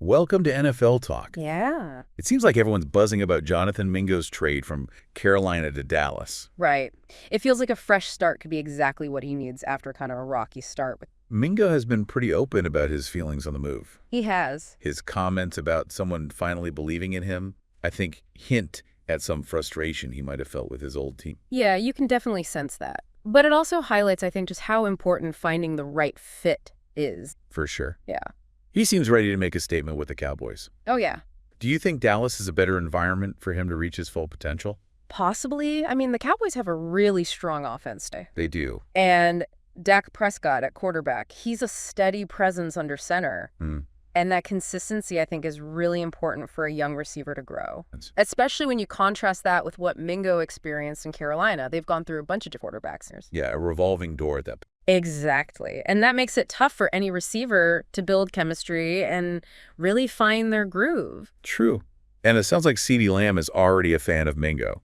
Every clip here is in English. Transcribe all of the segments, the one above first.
Welcome to NFL Talk. Yeah. It seems like everyone's buzzing about Jonathan Mingo's trade from Carolina to Dallas. Right. It feels like a fresh start could be exactly what he needs after kind of a rocky start. Mingo has been pretty open about his feelings on the move. He has. His comments about someone finally believing in him, I think, hint at some frustration he might have felt with his old team. Yeah, you can definitely sense that. But it also highlights, I think, just how important finding the right fit is. For sure. Yeah. He seems ready to make a statement with the Cowboys. Oh, yeah. Do you think Dallas is a better environment for him to reach his full potential? Possibly. I mean, the Cowboys have a really strong offense today. They do. And Dak Prescott at quarterback, he's a steady presence under center. And that consistency, I think, is really important for a young receiver to grow, especially when you contrast that with what Mingo experienced in Carolina. They've gone through a bunch of different quarterbacks. Yeah, a revolving door at that point. Exactly. And that makes it tough for any receiver to build chemistry and really find their groove. True. And it sounds like CeeDee Lamb is already a fan of Mingo.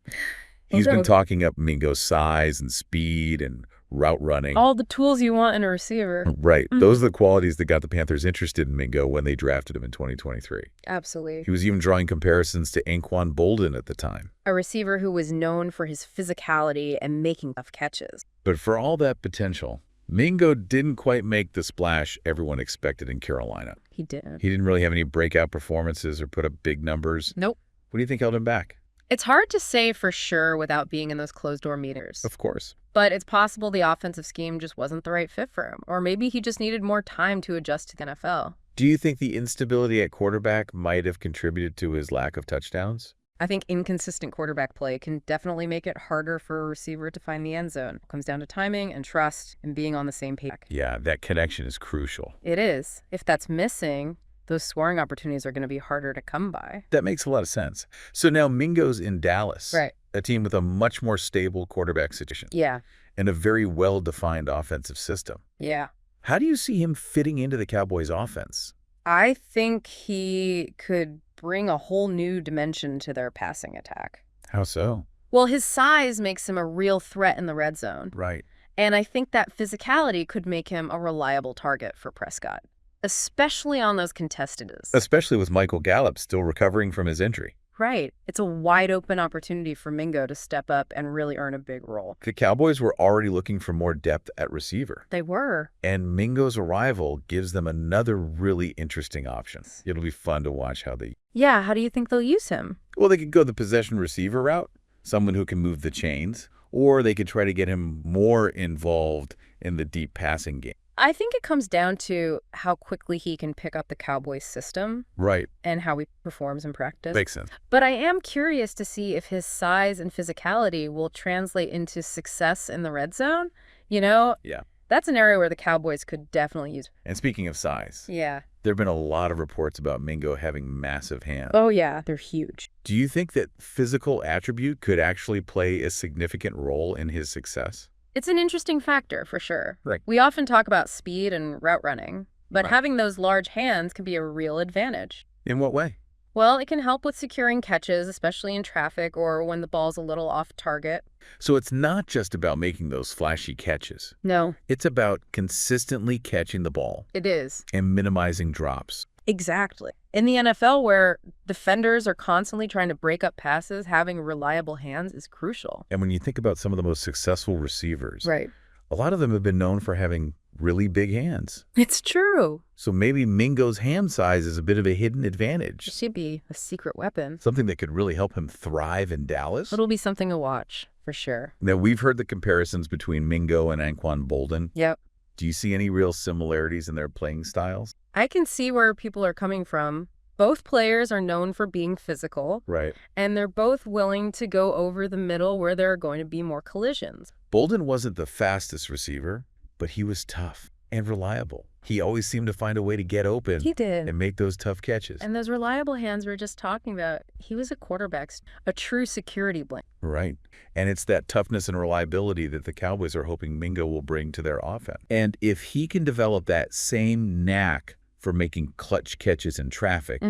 He's been talking up Mingo's size and speed and route running. All the tools you want in a receiver. Right. Those are the qualities that got the Panthers interested in Mingo when they drafted him in 2023. Absolutely. He was even drawing comparisons to Anquan Boldin at the time. A receiver who was known for his physicality and making tough catches. But for all that potential, Mingo didn't quite make the splash everyone expected in Carolina. He didn't. He didn't really have any breakout performances or put up big numbers. Nope. What do you think held him back? It's hard to say for sure without being in those closed-door meetings. Of course. But it's possible the offensive scheme just wasn't the right fit for him. Or maybe he just needed more time to adjust to the NFL. Do you think the instability at quarterback might have contributed to his lack of touchdowns? I think inconsistent quarterback play can definitely make it harder for a receiver to find the end zone. It comes down to timing and trust and being on the same page. Yeah, that connection is crucial. It is. If that's missing, those scoring opportunities are going to be harder to come by. That makes a lot of sense. So now Mingo's in Dallas, right? A team with a much more stable quarterback situation. Yeah. And a very well-defined offensive system. Yeah. How do you see him fitting into the Cowboys' offense? I think he could bring a whole new dimension to their passing attack. How so? Well, his size makes him a real threat in the red zone. Right. And I think that physicality could make him a reliable target for Prescott, especially on those contested. Especially with Michael Gallup still recovering from his injury. Right. It's a wide open opportunity for Mingo to step up and really earn a big role. The Cowboys were already looking for more depth at receiver. They were. And Mingo's arrival gives them another really interesting option. It'll be fun to watch how they... Yeah, how do you think they'll use him? Well, they could go the possession receiver route, someone who can move the chains, or they could try to get him more involved in the deep passing game. I think it comes down to how quickly he can pick up the Cowboys system. Right. And how he performs in practice. Makes sense. But I am curious to see if his size and physicality will translate into success in the red zone. You know? Yeah. That's an area where the Cowboys could definitely use. And speaking of size. Yeah. There have been a lot of reports about Mingo having massive hands. Oh, yeah. They're huge. Do you think that physical attribute could actually play a significant role in his success? It's an interesting factor, for sure. Right. We often talk about speed and route running, but having those large hands can be a real advantage. In what way? Well, it can help with securing catches, especially in traffic or when the ball's a little off target. So it's not just about making those flashy catches. No. It's about consistently catching the ball. It is. And minimizing drops. Exactly. In the NFL, where defenders are constantly trying to break up passes, having reliable hands is crucial. And when you think about some of the most successful receivers, right, a lot of them have been known for having really big hands. It's true. So maybe Mingo's hand size is a bit of a hidden advantage. It should be a secret weapon. Something that could really help him thrive in Dallas. It'll be something to watch, for sure. Now, we've heard the comparisons between Mingo and Anquan Boldin. Yep. Do you see any real similarities in their playing styles? I can see where people are coming from. Both players are known for being physical. Right. And they're both willing to go over the middle where there are going to be more collisions. Boldin wasn't the fastest receiver, but he was tough and reliable. He always seemed to find a way to get open. He did. And make those tough catches. And those reliable hands we were just talking about, he was a quarterback, a true security blanket. Right. And it's that toughness and reliability that the Cowboys are hoping Mingo will bring to their offense. And if he can develop that same knack for making clutch catches in traffic,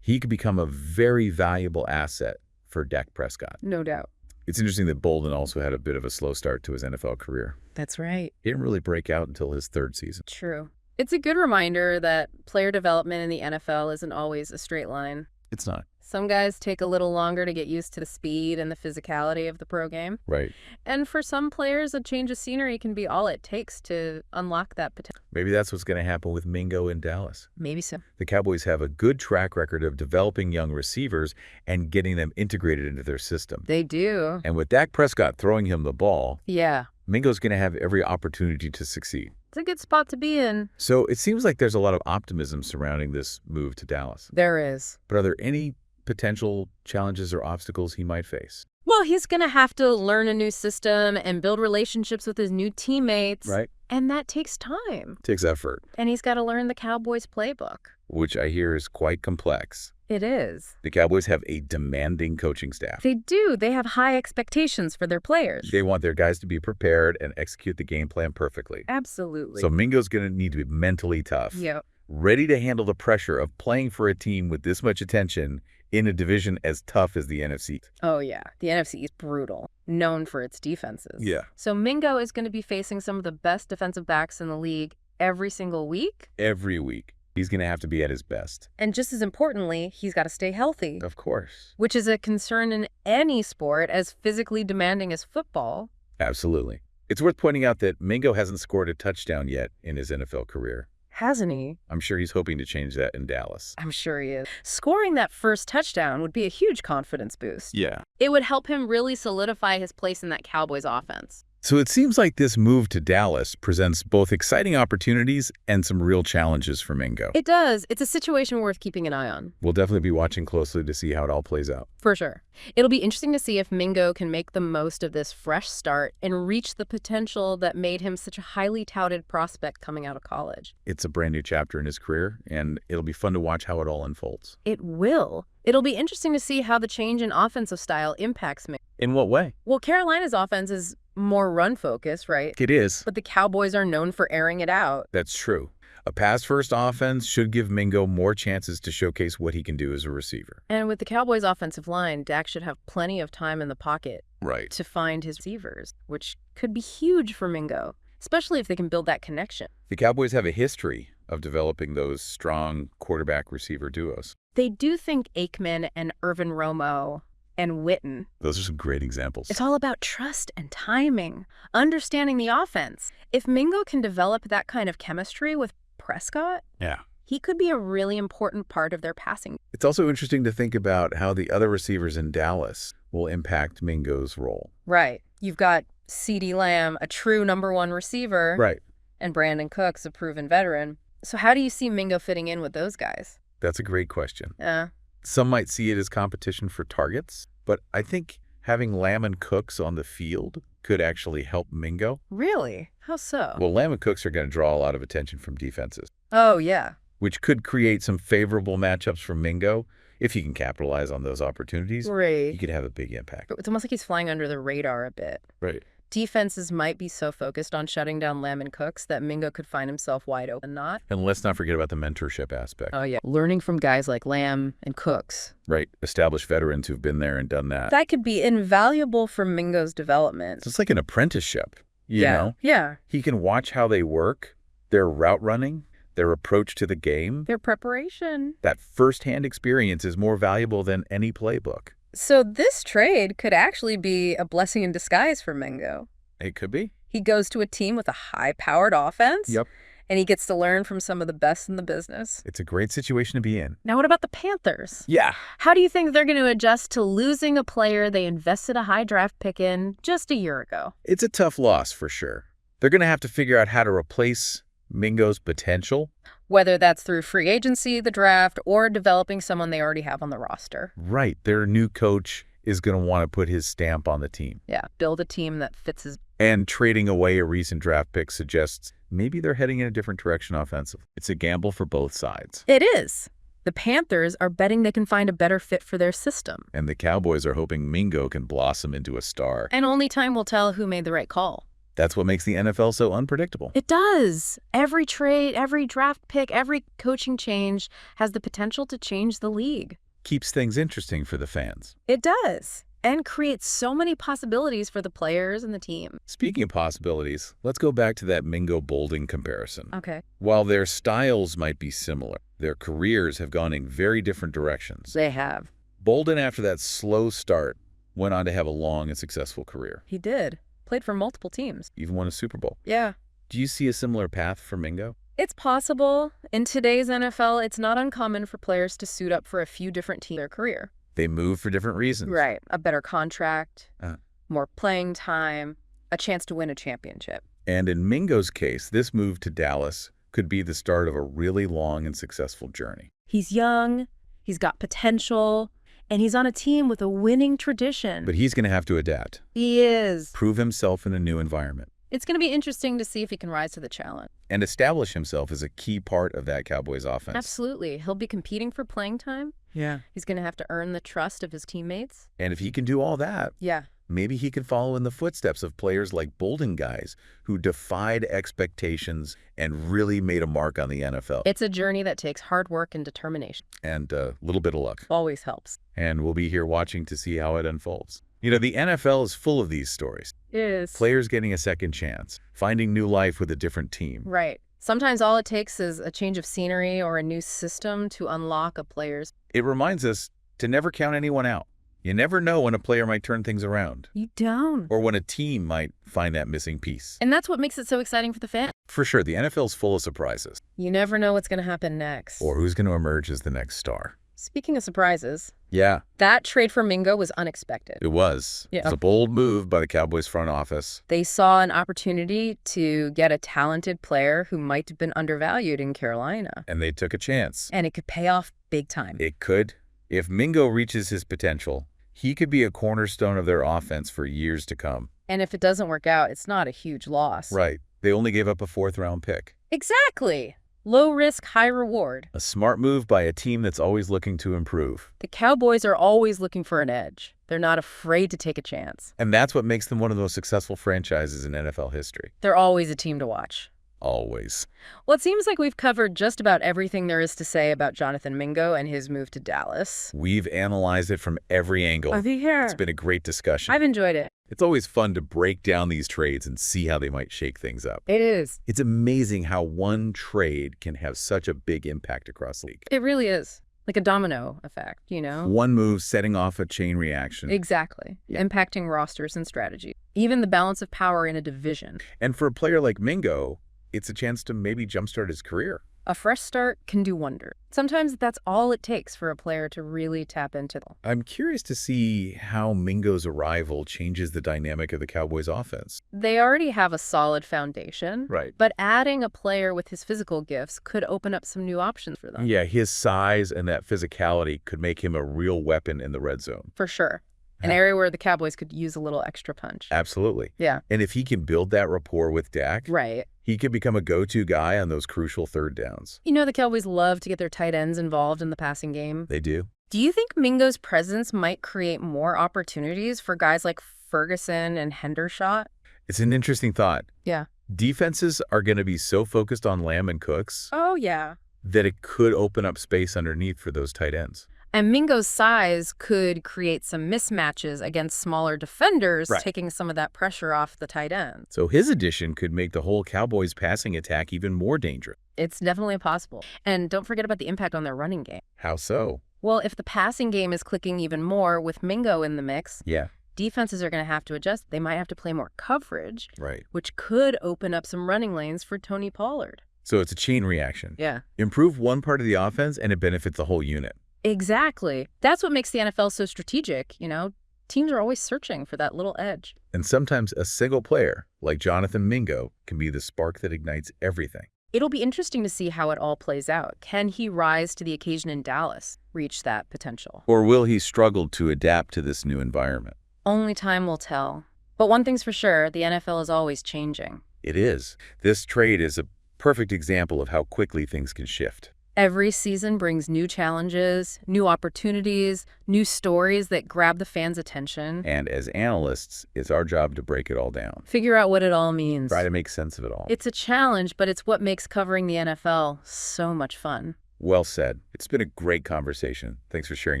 he could become a very valuable asset for Dak Prescott. No doubt. It's interesting that Boldin also had a bit of a slow start to his NFL career. That's right. He didn't really break out until his third season. True. It's a good reminder that player development in the NFL isn't always a straight line. It's not. Some guys take a little longer to get used to the speed and the physicality of the pro game. Right. And for some players, a change of scenery can be all it takes to unlock that potential. Maybe that's what's going to happen with Mingo in Dallas. Maybe so. The Cowboys have a good track record of developing young receivers and getting them integrated into their system. They do. And with Dak Prescott throwing him the ball, Yeah. Mingo's going to have every opportunity to succeed. It's a good spot to be in. So it seems like there's a lot of optimism surrounding this move to Dallas. There is. But are there any potential challenges or obstacles he might face? Well, he's going to have to learn a new system and build relationships with his new teammates. Right. And that takes time. Takes effort. And he's got to learn the Cowboys playbook. Which I hear is quite complex. It is. The Cowboys have a demanding coaching staff. They do. They have high expectations for their players. They want their guys to be prepared and execute the game plan perfectly. Absolutely. So Mingo's going to need to be mentally tough. Yep. Ready to handle the pressure of playing for a team with this much attention in a division as tough as the NFC. Oh, yeah. The NFC is brutal, known for its defenses. Yeah. So Mingo is going to be facing some of the best defensive backs in the league every single week. Every week. He's going to have to be at his best. And just as importantly, he's got to stay healthy. Of course. Which is a concern in any sport as physically demanding as football. Absolutely. It's worth pointing out that Mingo hasn't scored a touchdown yet in his NFL career. Hasn't he? I'm sure he's hoping to change that in Dallas. I'm sure he is. Scoring that first touchdown would be a huge confidence boost. Yeah. It would help him really solidify his place in that Cowboys offense. So it seems like this move to Dallas presents both exciting opportunities and some real challenges for Mingo. It does. It's a situation worth keeping an eye on. We'll definitely be watching closely to see how it all plays out. For sure. It'll be interesting to see if Mingo can make the most of this fresh start and reach the potential that made him such a highly touted prospect coming out of college. It's a brand new chapter in his career, and it'll be fun to watch how it all unfolds. It will. It'll be interesting to see how the change in offensive style impacts Mingo. In what way? Well, Carolina's offense is more run-focused, right? It is. But the Cowboys are known for airing it out. That's true. A pass-first offense should give Mingo more chances to showcase what he can do as a receiver. And with the Cowboys' offensive line, Dak should have plenty of time in the pocket Right. to find his receivers, which could be huge for Mingo, especially if they can build that connection. The Cowboys have a history of developing those strong quarterback-receiver duos. They do think Aikman and Irvin Romo and Witten. Those are some great examples. It's all about trust and timing, understanding the offense. If Mingo can develop that kind of chemistry with Prescott, Yeah. he could be a really important part of their passing. It's also interesting to think about how the other receivers in Dallas will impact Mingo's role. Right. You've got CeeDee Lamb, a true #1 receiver, Right. and Brandon Cooks, a proven veteran. So how do you see Mingo fitting in with those guys? That's a great question. Yeah. Some might see it as competition for targets, but I think having Lamb and Cooks on the field could actually help Mingo. Really? How so? Well, Lamb and Cooks are going to draw a lot of attention from defenses, Oh, yeah. which could create some favorable matchups for Mingo. If he can capitalize on those opportunities, he Right. could have a big impact. It's almost like he's flying under the radar a bit. Right. Defenses might be so focused on shutting down Lamb and Cooks that Mingo could find himself wide open not. And let's not forget about the mentorship aspect. Oh, yeah. Learning from guys like Lamb and Cooks. Right. Established veterans who've been there and done that. That could be invaluable for Mingo's development. So it's like an apprenticeship, you know? Yeah. He can watch how they work, their route running, their approach to the game. Their preparation. That firsthand experience is more valuable than any playbook. So this trade could actually be a blessing in disguise for Mingo. It could be. He goes to a team with a high-powered offense. Yep. And he gets to learn from some of the best in the business. It's a great situation to be in. Now, what about the Panthers? Yeah. How do you think they're going to adjust to losing a player they invested a high draft pick in just a year ago? It's a tough loss for sure. They're going to have to figure out how to replace Mingo's potential. Whether that's through free agency, the draft, or developing someone they already have on the roster. Right. Their new coach is going to want to put his stamp on the team. Yeah, build a team that fits his... And trading away a recent draft pick suggests maybe they're heading in a different direction offensively. It's a gamble for both sides. It is. The Panthers are betting they can find a better fit for their system. And the Cowboys are hoping Mingo can blossom into a star. And only time will tell who made the right call. That's what makes the NFL so unpredictable. It does. Every trade, every draft pick, every coaching change has the potential to change the league. Keeps things interesting for the fans. It does. and create so many possibilities for the players and the team. Speaking of possibilities, let's go back to that Mingo-Bolden comparison. Okay. While their styles might be similar, their careers have gone in very different directions. They have. Bolden, after that slow start, went on to have a long and successful career. He did. Played for multiple teams. Even won a Super Bowl. Yeah. Do you see a similar path for Mingo? It's possible. In today's NFL, it's not uncommon for players to suit up for a few different teams in their career. They move for different reasons. Right. A better contract, Uh. more playing time, a chance to win a championship. And in Mingo's case, this move to Dallas could be the start of a really long and successful journey. He's young, he's got potential, and he's on a team with a winning tradition. But he's going to have to adapt. He is. Prove himself in a new environment. It's going to be interesting to see if he can rise to the challenge. And establish himself as a key part of that Cowboys offense. Absolutely. He'll be competing for playing time. Yeah. He's going to have to earn the trust of his teammates. And if he can do all that, Yeah. maybe he can follow in the footsteps of players like Bolden guys who defied expectations and really made a mark on the NFL. It's a journey that takes hard work and determination. And a little bit of luck. Always helps. And we'll be here watching to see how it unfolds. You know, the NFL is full of these stories. It is. Players getting a second chance, finding new life with a different team. Right. Sometimes all it takes is a change of scenery or a new system to unlock a player's. It reminds us to never count anyone out. You never know when a player might turn things around. You don't. Or when a team might find that missing piece. And that's what makes it so exciting for the fan. For sure, the NFL's full of surprises. You never know what's going to happen next. Or who's going to emerge as the next star. Speaking of surprises, Yeah, that trade for Mingo was unexpected. it was. Yeah. It was a bold move by the Cowboys front office. They saw an opportunity to get a talented player who might have been undervalued in Carolina. And they took a chance. And it could pay off big time. It could. If Mingo reaches his potential, he could be a cornerstone of their offense for years to come. And if it doesn't work out, it's not a huge loss. Right. They only gave up a fourth-round pick. Exactly. Low risk, high reward. A smart move by a team that's always looking to improve. The Cowboys are always looking for an edge. They're not afraid to take a chance. And that's what makes them one of the most successful franchises in NFL history. They're always a team to watch. Always. Well, it seems like we've covered just about everything there is to say about Jonathan Mingo and his move to Dallas. We've analyzed it from every angle. It's been a great discussion. I've enjoyed it. It's always fun to break down these trades and see how they might shake things up. It is. It's amazing how one trade can have such a big impact across the league. It really is. Like a domino effect, you know? One move setting off a chain reaction. Exactly. Impacting rosters and strategy. Even the balance of power in a division. And for a player like Mingo, it's a chance to maybe jumpstart his career. A fresh start can do wonders. Sometimes that's all it takes for a player to really tap into them. I'm curious to see how Mingo's arrival changes the dynamic of the Cowboys' offense. They already have a solid foundation. Right. But adding a player with his physical gifts could open up some new options for them. Yeah, his size and that physicality could make him a real weapon in the red zone. For sure. An area where the Cowboys could use a little extra punch. Absolutely. Yeah. And if he can build that rapport with Dak, Right. he could become a go-to guy on those crucial third downs. You know, the Cowboys love to get their tight ends involved in the passing game. They do. Do you think Mingo's presence might create more opportunities for guys like Ferguson and Hendershot? It's an interesting thought. Yeah. Defenses are going to be so focused on Lamb and Cooks Oh, yeah. that it could open up space underneath for those tight ends. And Mingo's size could create some mismatches against smaller defenders, Right. taking some of that pressure off the tight end. So his addition could make the whole Cowboys passing attack even more dangerous. It's definitely possible. And don't forget about the impact on their running game. How so? Well, if the passing game is clicking even more with Mingo in the mix, Yeah, defenses are going to have to adjust. They might have to play more coverage, right. which could open up some running lanes for Tony Pollard. So it's a chain reaction. Yeah. Improve one part of the offense and it benefits the whole unit. Exactly. That's what makes the NFL so strategic, you know? Teams are always searching for that little edge. And sometimes a single player, like Jonathan Mingo, can be the spark that ignites everything. It'll be interesting to see how it all plays out. Can he rise to the occasion in Dallas, reach that potential? Or will he struggle to adapt to this new environment? Only time will tell. But one thing's for sure, the NFL is always changing. It is. This trade is a perfect example of how quickly things can shift. Every season brings new challenges, new opportunities, new stories that grab the fans' attention. And as analysts, it's our job to break it all down. Figure out what it all means. Try to make sense of it all. It's a challenge, but it's what makes covering the NFL so much fun. Well said. It's been a great conversation. Thanks for sharing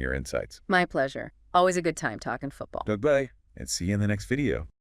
your insights. My pleasure. Always a good time talking football. Bye-bye, and see you in the next video.